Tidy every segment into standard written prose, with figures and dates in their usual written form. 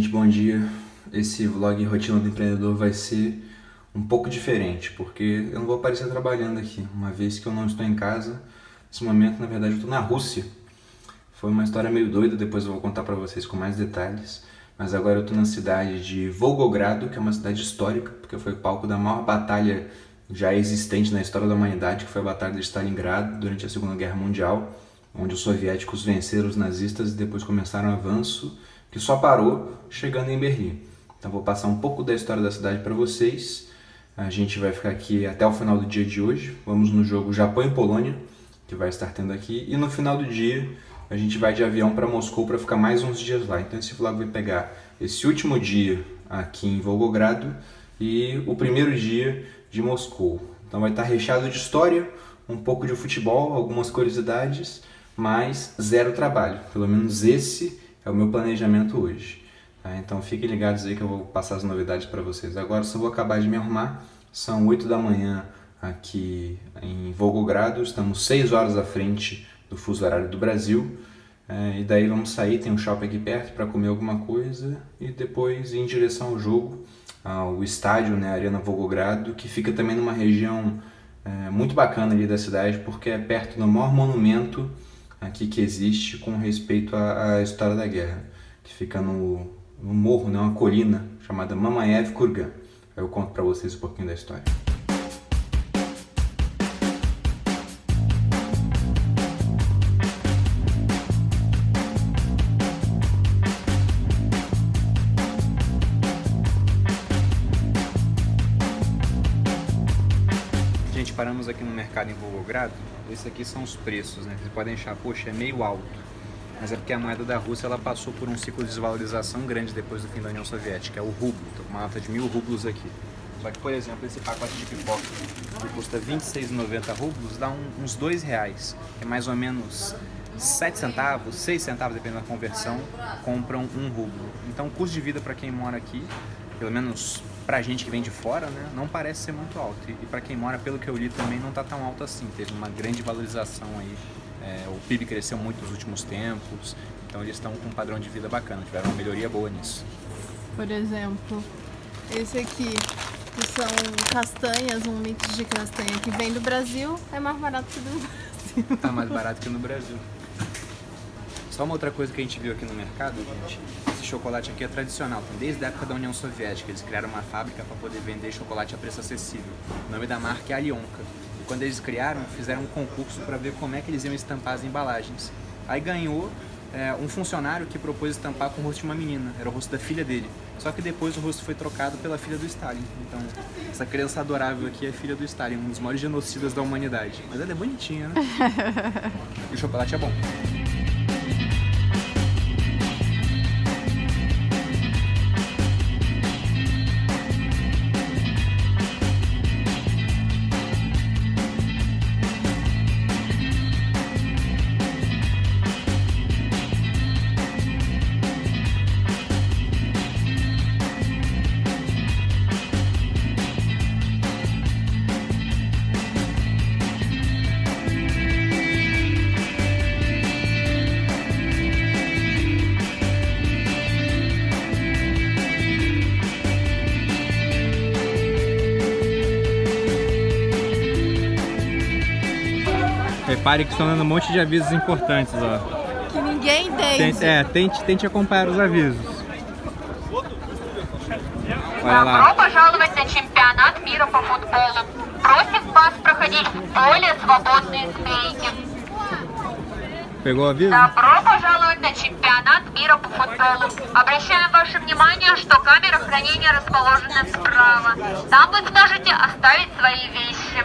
gente, bom dia. Esse vlog Rotina do Empreendedor vai ser um pouco diferente, porque eu não vou aparecer trabalhando aqui, uma vez que eu não estou em casa. Nesse momento, na verdade, eu estou na Rússia. Foi uma história meio doida, depois eu vou contar para vocês com mais detalhes. Mas agora eu estou na cidade de Volgogrado, que é uma cidade histórica, porque foi palco da maior batalha já existente na história da humanidade, que foi a Batalha de Stalingrado, durante a Segunda Guerra Mundial, onde os soviéticos venceram os nazistas e depois começaram um avanço que só parou chegando em Berlim. Então vou passar um pouco da história da cidade para vocês. A gente vai ficar aqui até o final do dia de hoje. Vamos no jogo Japão e Polônia, que vai estar tendo aqui. E no final do dia a gente vai de avião para Moscou para ficar mais uns dias lá. Então esse vlog vai pegar esse último dia aqui em Volgogrado e o primeiro dia de Moscou. Então vai estar recheado de história, um pouco de futebol, algumas curiosidades, mas zero trabalho. Pelo menos esse é o meu planejamento hoje. Tá? Então fiquem ligados aí que eu vou passar as novidades para vocês. Agora só vou acabar de me arrumar. São 8 da manhã aqui em Volgogrado. Estamos 6 horas à frente do fuso horário do Brasil. E daí vamos sair, tem um shopping aqui perto para comer alguma coisa e depois ir em direção ao jogo, ao estádio, né, Arena Volgogrado, que fica também numa região muito bacana ali da cidade, porque é perto do maior monumento aqui que existe com respeito à história da guerra, que fica no morro, né, uma colina chamada Mamayev Kurgan. Eu conto para vocês um pouquinho da história. Gente, paramos aqui no mercado em Volgogrado. Esses aqui são os preços, né? Vocês podem achar, poxa, é meio alto. Mas é porque a moeda da Rússia ela passou por um ciclo de desvalorização grande depois do fim da União Soviética. É o rublo, tô com uma nota de 1000 rublos aqui. Só que, por exemplo, esse pacote de pipoca que custa 26,90 rublos dá uns R$2, que é mais ou menos 7 centavos, 6 centavos, dependendo da conversão, compram 1 rublo. Então o custo de vida para quem mora aqui, pelo menos pra gente que vem de fora, né, não parece ser muito alto. E para quem mora, pelo que eu li, também não tá tão alto assim. Teve uma grande valorização aí. O PIB cresceu muito nos últimos tempos, então eles estão com um padrão de vida bacana, tiveram uma melhoria boa nisso. Por exemplo, esse aqui, que são castanhas, um mix de castanha que vem do Brasil, é mais barato que do Brasil. Tá mais barato que no Brasil. Só uma outra coisa que a gente viu aqui no mercado, gente, esse chocolate aqui é tradicional, então, desde a época da União Soviética. Eles criaram uma fábrica para poder vender chocolate a preço acessível. O nome da marca é Alionka. E quando eles criaram, fizeram um concurso para ver como é que eles iam estampar as embalagens. Aí ganhou um funcionário que propôs estampar com o rosto de uma menina, era o rosto da filha dele. Só que depois o rosto foi trocado pela filha do Stalin. Então, essa criança adorável aqui é filha do Stalin, um dos maiores genocidas da humanidade. Mas ela é bonitinha, né? E o chocolate é bom. Repare que estão dando um monte de avisos importantes, ó. Que ninguém entende. Tente acompanhar os avisos. Olha lá. Добро пожаловать на чемпионат мира по футболу. Просим вас проходить в более свободные скамейки. Pegou o aviso? Добро пожаловать на чемпионат мира по футболу. Обращаем ваше внимание, что камера хранения расположена справа. Там вы сможете оставить свои вещи.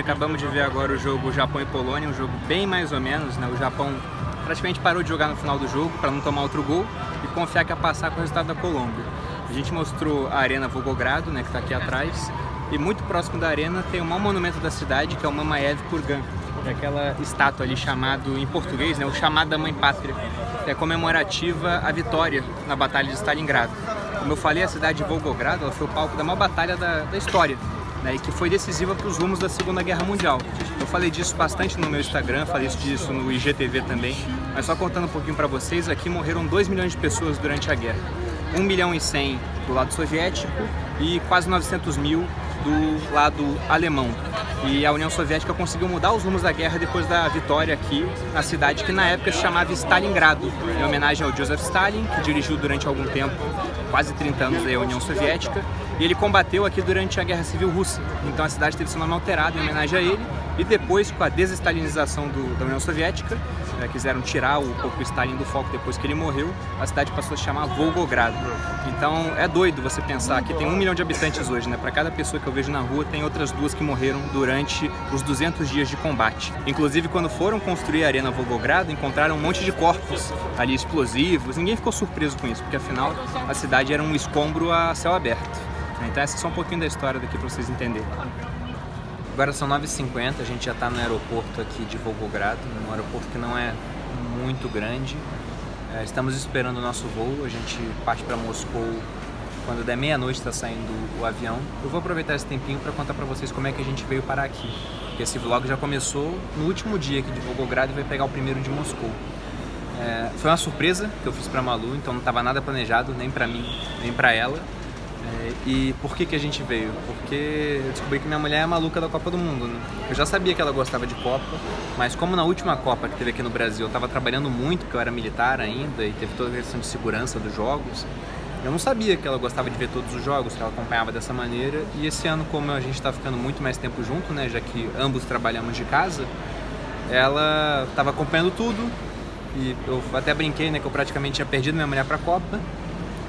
acabamos de ver agora o jogo Japão e Polônia, um jogo bem mais ou menos, né? O Japão praticamente parou de jogar no final do jogo para não tomar outro gol e confiar que ia passar com o resultado da Colômbia. A gente mostrou a Arena Volgogrado, né, que está aqui atrás, e muito próximo da arena tem o maior monumento da cidade, que é o Mamayev Kurgan, que é aquela estátua ali chamado, em português, né, o chamado da Mãe Pátria, que é comemorativa à vitória na Batalha de Stalingrado. Como eu falei, a cidade de Volgogrado ela foi o palco da maior batalha da história, né, e que foi decisiva para os rumos da Segunda Guerra Mundial. Eu falei disso bastante no meu Instagram, falei disso no IGTV também, mas só contando um pouquinho para vocês, aqui morreram 2 milhões de pessoas durante a guerra. 1 milhão e 100 do lado soviético e quase 900 mil do lado alemão. E a União Soviética conseguiu mudar os rumos da guerra depois da vitória aqui na cidade que na época se chamava Stalingrado, em homenagem ao Joseph Stalin, que dirigiu durante algum tempo, quase 30 anos, a União Soviética, e ele combateu aqui durante a Guerra Civil Russa. Então a cidade teve seu nome alterado em homenagem a ele, e depois, com a desestalinização da União Soviética, quiseram tirar um pouco o Stalin do foco depois que ele morreu, a cidade passou a se chamar Volgogrado. Então é doido você pensar que tem 1 milhão de habitantes hoje, né? Para cada pessoa que eu vejo na rua tem outras 2 que morreram durante os 200 dias de combate. Inclusive, quando foram construir a Arena Volgogrado, encontraram um monte de corpos ali explosivos. Ninguém ficou surpreso com isso, porque afinal a cidade era um escombro a céu aberto. Então essa é só um pouquinho da história daqui para vocês entenderem. Agora são 9h50, a gente já está no aeroporto aqui de Volgogrado, um aeroporto que não é muito grande. Estamos esperando o nosso voo, a gente parte para Moscou quando der meia-noite, está saindo o avião. Eu vou aproveitar esse tempinho para contar para vocês como é que a gente veio parar aqui, porque esse vlog já começou no último dia aqui de Volgogrado e vai pegar o primeiro de Moscou. Foi uma surpresa que eu fiz para Malu, então não estava nada planejado, nem para mim, nem para ela. E por que a gente veio? Porque eu descobri que minha mulher é maluca da Copa do Mundo, né? Eu já sabia que ela gostava de Copa, mas como na última Copa que teve aqui no Brasil eu estava trabalhando muito, porque eu era militar ainda e teve toda a questão de segurança dos jogos, eu não sabia que ela gostava de ver todos os jogos, que ela acompanhava dessa maneira. E esse ano, como a gente está ficando muito mais tempo junto, né, já que ambos trabalhamos de casa, ela estava acompanhando tudo e eu até brinquei, né, que eu praticamente tinha perdido minha mulher para a Copa.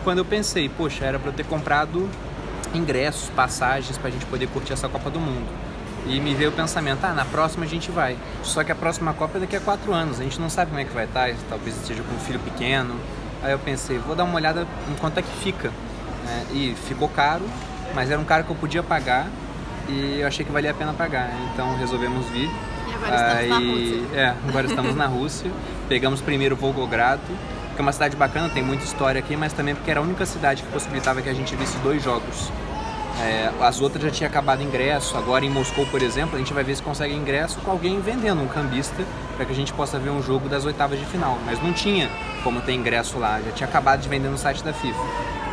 Quando eu pensei, poxa, era para eu ter comprado ingressos, passagens para a gente poder curtir essa Copa do Mundo. E me veio o pensamento, na próxima a gente vai. Só que a próxima Copa é daqui a 4 anos, a gente não sabe como é que vai estar, talvez esteja com um filho pequeno. Aí eu pensei, vou dar uma olhada em quanto é que fica. E ficou caro, mas era um caro que eu podia pagar e eu achei que valia a pena pagar. Então resolvemos vir. E agora estamos na Rússia. Agora estamos na Rússia. Pegamos primeiro Volgogrado, que é uma cidade bacana, tem muita história aqui, mas também porque era a única cidade que possibilitava que a gente visse 2 jogos. As outras já tinha acabado ingresso. Agora em Moscou, por exemplo, a gente vai ver se consegue ingresso com alguém vendendo, um cambista, para que a gente possa ver um jogo das oitavas de final. Mas não tinha como ter ingresso lá, já tinha acabado de vender no site da FIFA.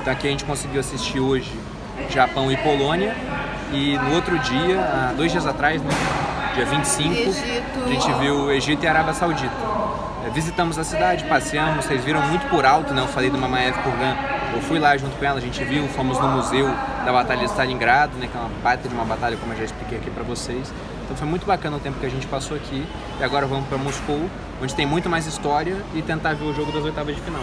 Então aqui a gente conseguiu assistir hoje Japão e Polônia, e no outro dia, 2 dias atrás, né, dia 25, Egito. a gente viu Egito e Arábia Saudita. Visitamos a cidade, passeamos, vocês viram muito por alto, né? Eu falei do Mamayev Kurgan, eu fui lá junto com ela, a gente viu, fomos no museu da Batalha de Stalingrado, né? Que é uma baita de uma batalha, como eu já expliquei aqui pra vocês. Então foi muito bacana o tempo que a gente passou aqui. E agora vamos para Moscou, onde tem muito mais história, e tentar ver o jogo das oitavas de final.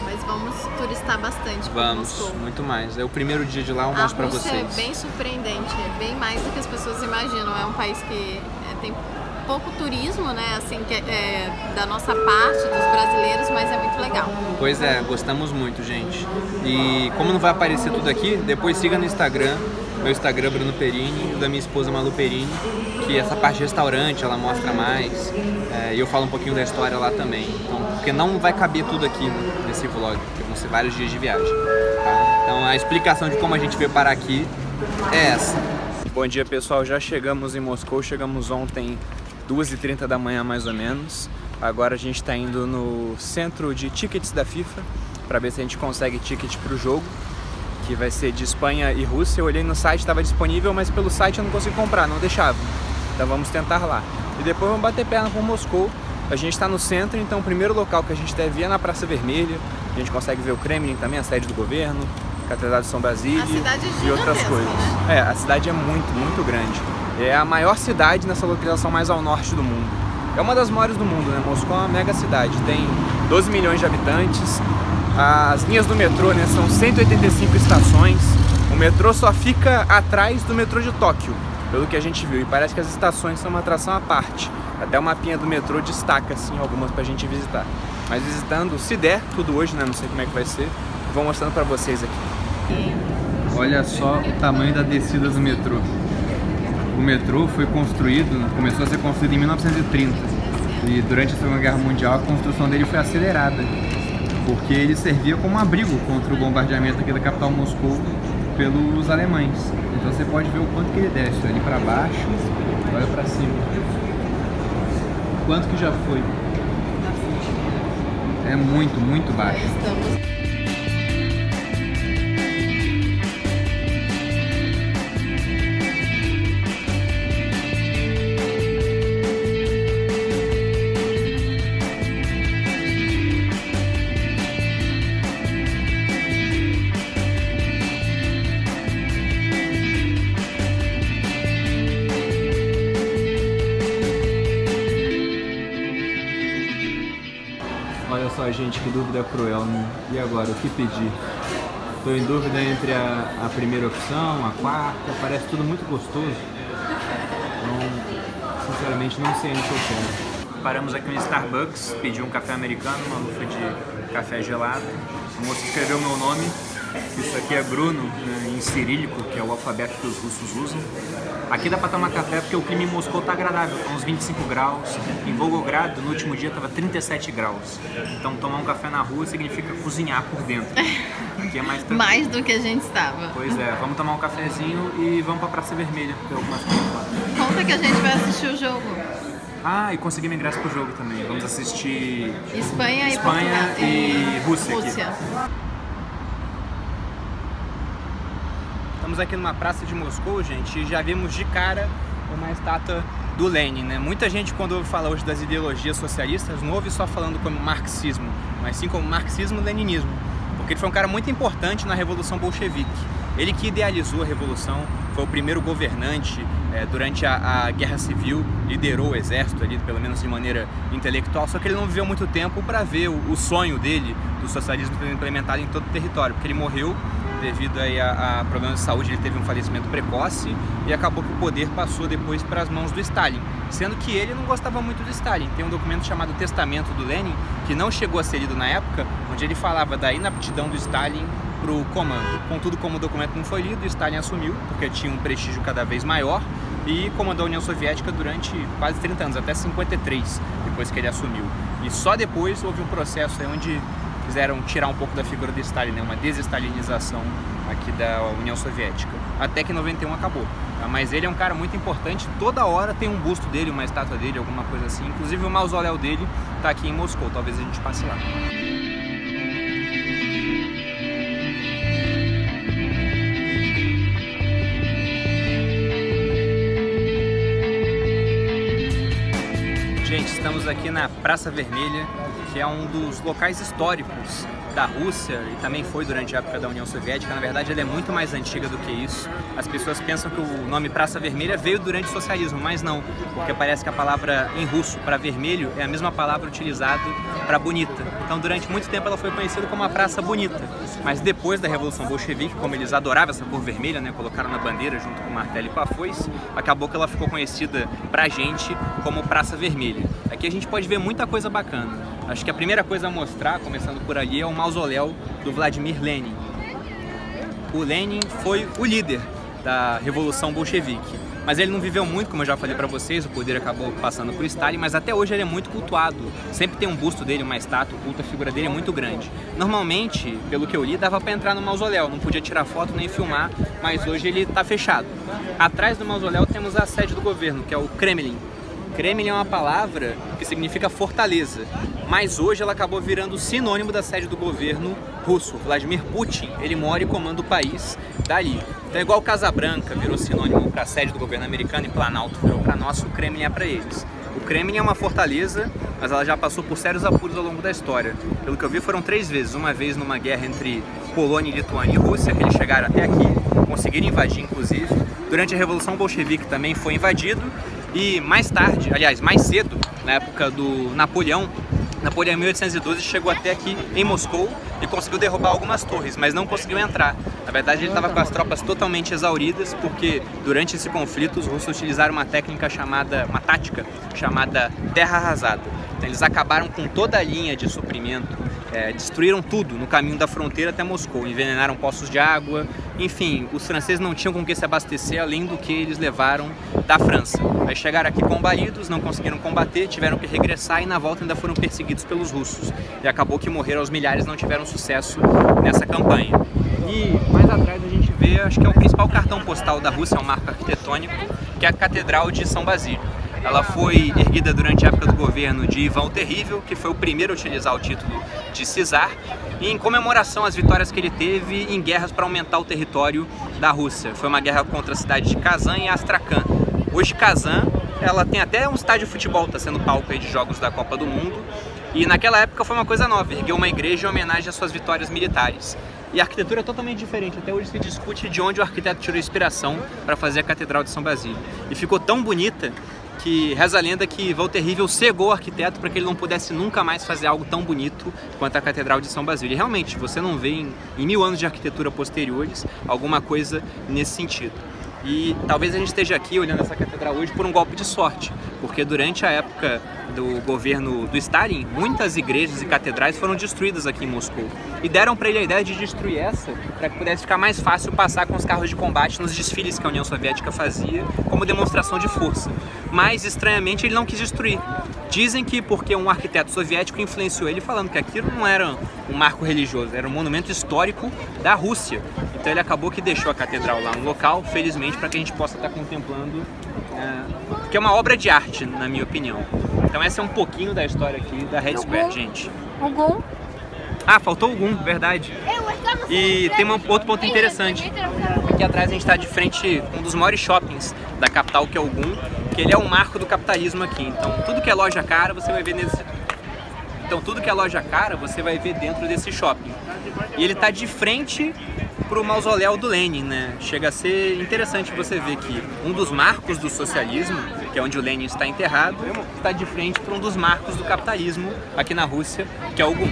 Mas vamos turistar bastante por Moscou. Vamos, muito mais. É o primeiro dia de lá, eu mostro pra vocês. É bem surpreendente, é bem mais do que as pessoas imaginam. É um país que tem pouco turismo, né, assim, da nossa parte, dos brasileiros, mas é muito legal. Pois é, gostamos muito, gente. E como não vai aparecer tudo aqui, depois siga no Instagram, meu Instagram Bruno Perini, e o da minha esposa Malu Perini, que essa parte de restaurante ela mostra mais, e eu falo um pouquinho da história lá também. Então, porque não vai caber tudo aqui nesse vlog, porque vão ser vários dias de viagem. Tá? Então a explicação de como a gente veio parar aqui é essa. Bom dia, pessoal, já chegamos em Moscou, chegamos ontem 2h30 da manhã mais ou menos. Agora a gente está indo no centro de tickets da FIFA para ver se a gente consegue ticket para o jogo, que vai ser de Espanha e Rússia. Eu olhei no site, estava disponível, mas pelo site eu não consigo comprar, não deixava. Então vamos tentar lá. E depois vamos bater perna com Moscou. A gente está no centro, então o primeiro local que a gente deve ir é na Praça Vermelha. A gente consegue ver o Kremlin também, a sede do governo, a Catedral de São Basílio e outras coisas. Né? A cidade é muito grande. É a maior cidade nessa localização mais ao norte do mundo. É uma das maiores do mundo, né? Moscou é uma mega cidade, tem 12 milhões de habitantes. As linhas do metrô, né, são 185 estações. O metrô só fica atrás do metrô de Tóquio. pelo que a gente viu. E parece que as estações são uma atração à parte. Até o mapinha do metrô destaca, assim, algumas pra gente visitar. Mas visitando, se der, tudo hoje, né? Não sei como é que vai ser. Vou mostrando pra vocês aqui. Olha só o tamanho da descida do metrô. O metrô foi construído, começou a ser construído em 1930. E durante a Segunda Guerra Mundial a construção dele foi acelerada, porque ele servia como abrigo contra o bombardeamento aqui da capital Moscou pelos alemães. Então você pode ver o quanto que ele desce, ali para baixo, olha para cima. Quanto que já foi? É muito, muito baixo. Olha só, gente, que dúvida cruel, né? E agora, o que pedir? Estou em dúvida entre a primeira opção, a quarta, parece tudo muito gostoso. Então, sinceramente, não sei onde eu quero. Paramos aqui no Starbucks, pedi um café americano, uma lufa de café gelado. A moça escreveu meu nome. Isso aqui é Bruno, né, em cirílico, que é o alfabeto que os russos usam. Aqui dá pra tomar café porque o clima em Moscou tá agradável, tá uns 25 graus. Em Volgogrado, no último dia, tava 37 graus. Então tomar um café na rua significa cozinhar por dentro. Aqui é mais tranquilo. Mais do que a gente estava. Pois é, vamos tomar um cafezinho e vamos pra Praça Vermelha, ter algumas coisas lá. Conta que a gente vai assistir o jogo. Ah, e conseguimos ingresso pro jogo também. Vamos assistir Espanha e Rússia. Aqui. Estamos aqui numa praça de Moscou, gente, e já vimos de cara uma estátua do Lenin, né? Muita gente, quando ouve falar hoje das ideologias socialistas, não ouve só falando como marxismo, mas sim como marxismo-leninismo, porque ele foi um cara muito importante na Revolução Bolchevique. Ele que idealizou a revolução, foi o primeiro governante durante a Guerra Civil, liderou o exército ali, pelo menos de maneira intelectual, só que ele não viveu muito tempo para ver o sonho dele do socialismo sendo implementado em todo o território, porque ele morreu devido aí a problemas de saúde, ele teve um falecimento precoce e acabou que o poder passou depois para as mãos do Stalin, sendo que ele não gostava muito do Stalin. Tem um documento chamado Testamento do Lenin, que não chegou a ser lido na época, onde ele falava da inaptidão do Stalin para o comando. Contudo, como o documento não foi lido, Stalin assumiu, porque tinha um prestígio cada vez maior, e comandou a União Soviética durante quase 30 anos, até 53, depois que ele assumiu. E só depois houve um processo aí onde quiseram tirar um pouco da figura de Stalin, né? Uma desestalinização aqui da União Soviética. Até que em 91 acabou. Tá? Mas ele é um cara muito importante, toda hora tem um busto dele, uma estátua dele, alguma coisa assim. Inclusive o mausoléu dele está aqui em Moscou, talvez a gente passe lá. Gente, estamos aqui na Praça Vermelha, que é um dos locais históricos da Rússia e também foi durante a época da União Soviética. Na verdade, ela é muito mais antiga do que isso. As pessoas pensam que o nome Praça Vermelha veio durante o socialismo, mas não, porque parece que a palavra em russo para vermelho é a mesma palavra utilizada para bonita. Então, durante muito tempo ela foi conhecida como a Praça Bonita, mas depois da Revolução Bolchevique, como eles adoravam essa cor vermelha, né, colocaram na bandeira junto com o martelo e com a foice, acabou que ela ficou conhecida pra gente como Praça Vermelha. Aqui a gente pode ver muita coisa bacana. Acho que a primeira coisa a mostrar, começando por ali, é o mausoléu do Vladimir Lenin. O Lenin foi o líder da Revolução Bolchevique, mas ele não viveu muito, como eu já falei pra vocês, o poder acabou passando por Stalin, mas até hoje ele é muito cultuado. Sempre tem um busto dele, uma estátua, o culto à figura dele é muito grande. Normalmente, pelo que eu li, dava pra entrar no mausoléu, não podia tirar foto nem filmar, mas hoje ele tá fechado. Atrás do mausoléu temos a sede do governo, que é o Kremlin. Kremlin é uma palavra que significa fortaleza, mas hoje ela acabou virando sinônimo da sede do governo russo. Vladimir Putin, ele mora e comanda o país dali. Então, igual Casa Branca virou sinônimo para a sede do governo americano e Planalto virou para nós, o Kremlin é para eles. O Kremlin é uma fortaleza, mas ela já passou por sérios apuros ao longo da história. Pelo que eu vi, foram 3 vezes. Uma vez numa guerra entre Polônia, Lituânia e Rússia, que eles chegaram até aqui, conseguiram invadir, inclusive. Durante a Revolução Bolchevique também foi invadido. E mais tarde, aliás, mais cedo, na época do Napoleão, Napoleão, em 1812, chegou até aqui em Moscou e conseguiu derrubar algumas torres, mas não conseguiu entrar. Na verdade, ele estava com as tropas totalmente exauridas, porque durante esse conflito os russos utilizaram uma tática chamada terra arrasada. Então, eles acabaram com toda a linha de suprimento, destruíram tudo no caminho da fronteira até Moscou, envenenaram poços de água, enfim, os franceses não tinham com que se abastecer além do que eles levaram da França. Aí chegaram aqui combalidos, não conseguiram combater, tiveram que regressar e na volta ainda foram perseguidos pelos russos. E acabou que morreram aos milhares, não tiveram sucesso nessa campanha. E mais atrás a gente vê, acho que é o principal cartão postal da Rússia, é um marco arquitetônico, que é a Catedral de São Basílio. Ela foi erguida durante a época do governo de Ivan o Terrível, que foi o primeiro a utilizar o título de czar, e em comemoração às vitórias que ele teve em guerras para aumentar o território da Rússia. Foi uma guerra contra a cidade de Kazan e Astrakhan. Hoje Kazan, ela tem até um estádio de futebol, está sendo palco aí de jogos da Copa do Mundo, e naquela época foi uma coisa nova, ergueu uma igreja em homenagem às suas vitórias militares. E a arquitetura é totalmente diferente, até hoje se discute de onde o arquiteto tirou inspiração para fazer a Catedral de São Basílio. E ficou tão bonita que reza a lenda que Ivan o Terrível cegou o arquiteto para que ele não pudesse nunca mais fazer algo tão bonito quanto a Catedral de São Basílio. E realmente, você não vê em 1000 anos de arquitetura posteriores alguma coisa nesse sentido. E talvez a gente esteja aqui olhando essa catedral hoje por um golpe de sorte, porque durante a época do governo do Stalin, muitas igrejas e catedrais foram destruídas aqui em Moscou. E deram para ele a ideia de destruir essa para que pudesse ficar mais fácil passar com os carros de combate nos desfiles que a União Soviética fazia como demonstração de força. Mas, estranhamente, ele não quis destruir. Dizem que porque um arquiteto soviético influenciou ele falando que aquilo não era um marco religioso, era um monumento histórico da Rússia. Então ele acabou que deixou a catedral lá no local, felizmente, para que a gente possa estar contemplando, que é uma obra de arte, na minha opinião. Então essa é um pouquinho da história aqui da Red Square, gente. O GUM? Ah, faltou o GUM, verdade. E tem outro ponto interessante. Aqui atrás a gente está de frente com um dos maiores shoppings da capital, que é o GUM, que ele é um marco do capitalismo aqui. Então tudo que é loja cara você vai ver dentro desse shopping. E ele está de frente para o mausoléu do Lenin, né? Chega a ser interessante você ver que um dos marcos do socialismo, que é onde o Lenin está enterrado, está de frente para um dos marcos do capitalismo aqui na Rússia, que é o GUM.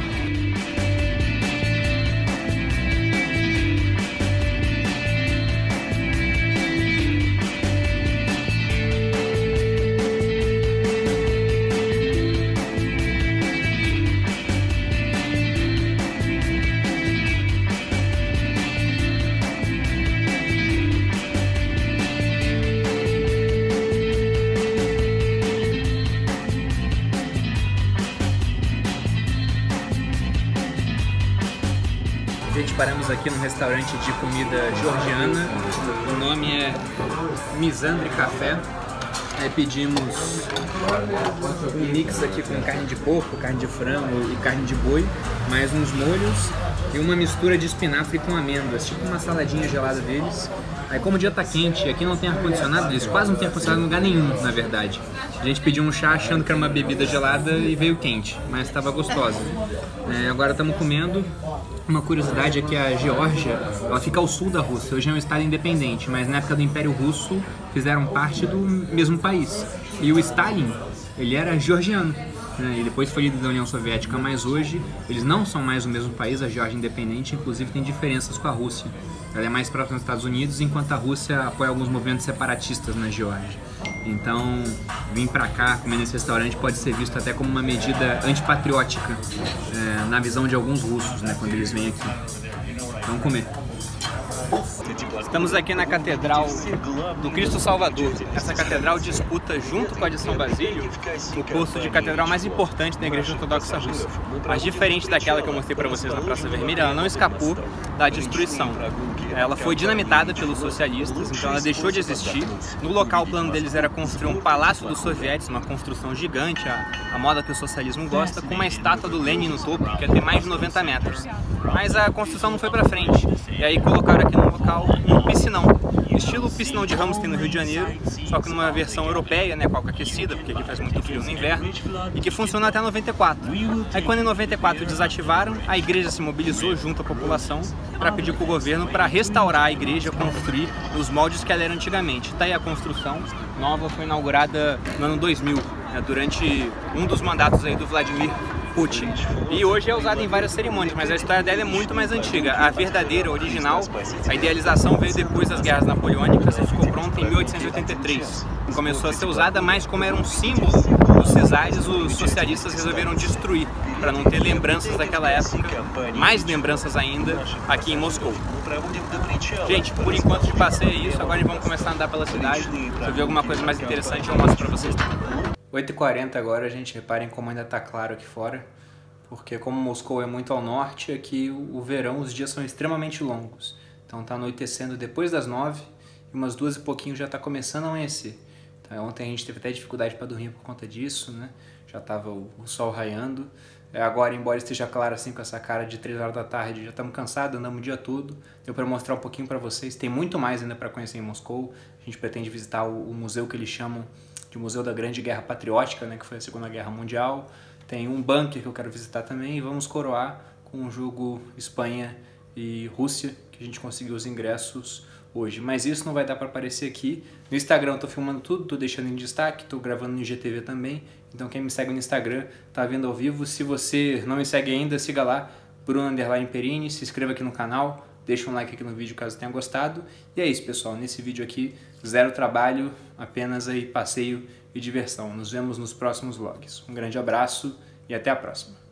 Gente, paramos aqui num restaurante de comida georgiana, o nome é Misandri Café. Aí pedimos um mix aqui com carne de porco, carne de frango e carne de boi, mais uns molhos e uma mistura de espinafre com amêndoas, tipo uma saladinha gelada deles. Aí como o dia tá quente, aqui não tem ar-condicionado, eles quase não tem ar-condicionado em lugar nenhum, na verdade. A gente pediu um chá achando que era uma bebida gelada e veio quente, mas estava gostosa. Agora estamos comendo. Uma curiosidade é que a Geórgia, ela fica ao sul da Rússia, hoje é um estado independente, mas na época do Império Russo fizeram parte do mesmo país. E o Stalin, ele era georgiano, né? E depois foi líder da União Soviética, mas hoje eles não são mais o mesmo país, a Geórgia é independente, inclusive tem diferenças com a Rússia. Ela é mais próxima dos Estados Unidos, enquanto a Rússia apoia alguns movimentos separatistas na Geórgia. Então, vir pra cá, comer nesse restaurante pode ser visto até como uma medida antipatriótica, na visão de alguns russos, né, quando eles vêm aqui. Vamos comer. Estamos aqui na Catedral do Cristo Salvador. Essa catedral disputa, junto com a de São Basílio, o posto de catedral mais importante da Igreja Ortodoxa Russa. Mas diferente daquela que eu mostrei para vocês na Praça Vermelha, ela não escapou da destruição. Ela foi dinamitada pelos socialistas, então ela deixou de existir. No local, o plano deles era construir um palácio dos sovietes, uma construção gigante, a moda que o socialismo gosta, com uma estátua do Lenin no topo, que ia ter mais de 90 metros. Mas a construção não foi para frente. E aí colocaram aqui no local um piscinão, estilo piscinão de Ramos tem no Rio de Janeiro, só que numa versão europeia, né, com água aquecida, porque aqui faz muito frio no inverno, e que funciona até 94. Aí quando em 94 desativaram, a igreja se mobilizou junto à população para pedir para o governo para restaurar a igreja, construir nos moldes que ela era antigamente. Tá aí a construção nova, foi inaugurada no ano 2000, né, durante um dos mandatos aí do Vladimir Putin. E hoje é usada em várias cerimônias, mas a história dela é muito mais antiga. A verdadeira, original, a idealização veio depois das guerras napoleônicas e ficou pronta em 1883. Começou a ser usada, mas como era um símbolo dos cesares, os socialistas resolveram destruir, para não ter lembranças daquela época, mais lembranças ainda, aqui em Moscou. Gente, por enquanto de passeio é isso, agora vamos começar a andar pela cidade. Se eu ver alguma coisa mais interessante, eu mostro para vocês também. 8h40 agora, gente, reparem como ainda está claro aqui fora, porque como Moscou é muito ao norte, aqui o verão, os dias são extremamente longos. Então está anoitecendo depois das 9 e umas 2 e pouquinho já está começando a amanhecer. Então, ontem a gente teve até dificuldade para dormir por conta disso, né? Já estava o sol raiando. Agora, embora esteja claro assim com essa cara de 3 horas da tarde, já estamos cansados, andamos o dia todo. Deu para mostrar um pouquinho para vocês. Tem muito mais ainda para conhecer em Moscou. A gente pretende visitar o museu que eles chamam de Museu da Grande Guerra Patriótica, né, que foi a Segunda Guerra Mundial. Tem um bunker que eu quero visitar também e vamos coroar com o jogo Espanha e Rússia, que a gente conseguiu os ingressos hoje. Mas isso não vai dar para aparecer aqui. No Instagram eu tô filmando tudo, tô deixando em destaque, tô gravando no IGTV também. Então quem me segue no Instagram tá vendo ao vivo. Se você não me segue ainda, siga lá, Bruno_Perini, se inscreva aqui no canal, deixa um like aqui no vídeo caso tenha gostado. E é isso, pessoal, nesse vídeo aqui, zero trabalho, apenas aí passeio e diversão. Nos vemos nos próximos vlogs. Um grande abraço e até a próxima.